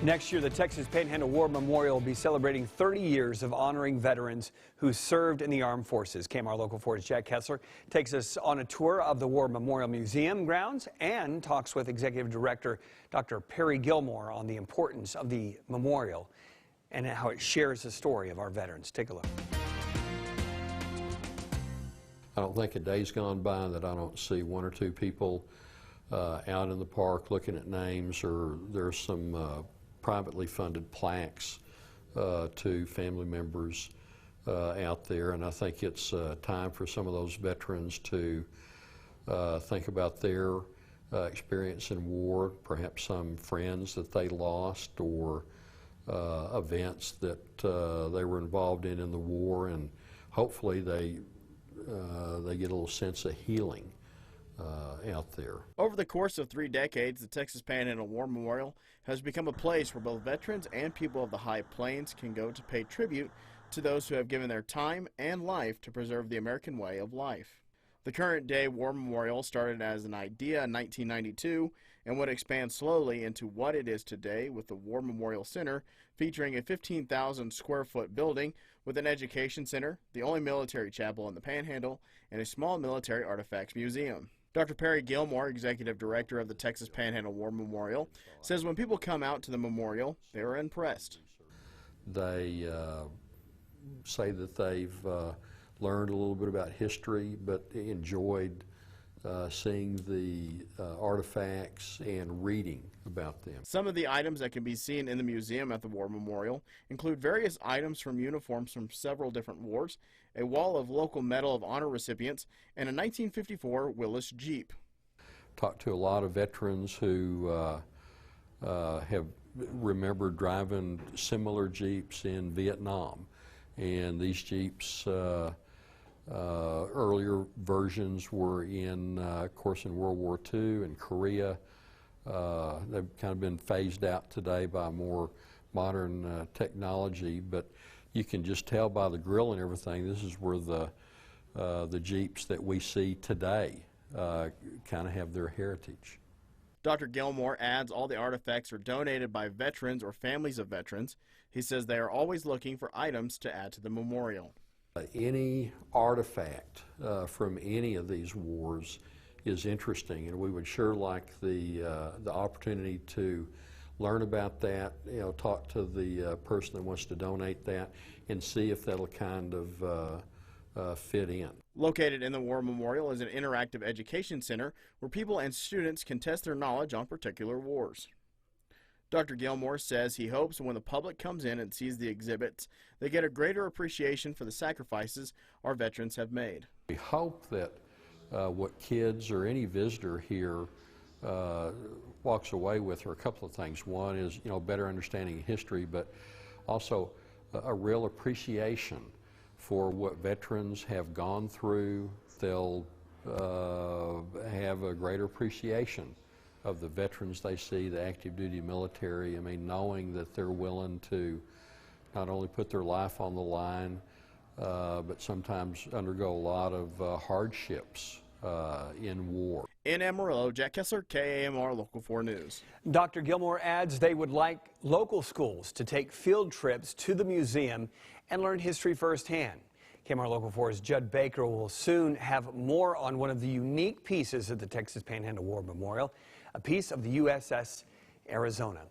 Next year, the Texas Panhandle War Memorial will be celebrating 30 years of honoring veterans who served in the armed forces. KMR Local 4's Jack Kessler takes us on a tour of the War Memorial Museum grounds and talks with Executive Director Dr. Perry Gilmore on the importance of the memorial and how it shares the story of our veterans. Take a look. I don't think a day's gone by that I don't see one or two people out in the park looking at names, or there's some privately funded plaques to family members out there, and I think it's time for some of those veterans to think about their experience in war, perhaps some friends that they lost, or events that they were involved in the war, and hopefully they get a little sense of healing out there. Over the course of 3 decades, the Texas Panhandle War Memorial has become a place where both veterans and people of the High Plains can go to pay tribute to those who have given their time and life to preserve the American way of life. The current day War Memorial started as an idea in 1992 and would expand slowly into what it is today, with the War Memorial Center featuring a 15,000 square foot building with an education center, the only military chapel in the Panhandle, and a small military artifacts museum. Dr. Perry Gilmore, Executive Director of the Texas Panhandle War Memorial, says when people come out to the memorial, they are impressed. They say that they've learned a little bit about history, but enjoyed seeing the artifacts and reading about them. Some of the items that can be seen in the museum at the War Memorial include various items from uniforms from several different wars, a wall of local Medal of Honor recipients, and a 1954 Willis Jeep. Talked to a lot of veterans who have remembered driving similar Jeeps in Vietnam, and these Jeeps earlier versions were in, of course, in World War II and Korea. They've kind of been phased out today by more modern technology, but you can just tell by the grill and everything, this is where the Jeeps that we see today kind of have their heritage. Dr. Gilmore adds all the artifacts are donated by veterans or families of veterans. He says they are always looking for items to add to the memorial. Any artifact from any of these wars is interesting, and we would sure like the opportunity to learn about that, talk to the person that wants to donate that, and see if that'll kind of fit in. Located in the War Memorial is an interactive education center where people and students can test their knowledge on particular wars. Dr. Gilmore says he hopes when the public comes in and sees the exhibits, they get a greater appreciation for the sacrifices our veterans have made. We hope that what kids or any visitor here walks away with are a couple of things. One is, better understanding of history, but also a real appreciation for what veterans have gone through. They'll have a greater appreciation of the veterans they see, the active duty military. I mean, knowing that they're willing to not only put their life on the line, but sometimes undergo a lot of hardships in war. In Amarillo, Jack Kessler, KAMR Local 4 News. Dr. Gilmore adds they would like local schools to take field trips to the museum and learn history firsthand. KMR Local 4's Judd Baker will soon have more on one of the unique pieces of the Texas Panhandle War Memorial, a piece of the USS Arizona.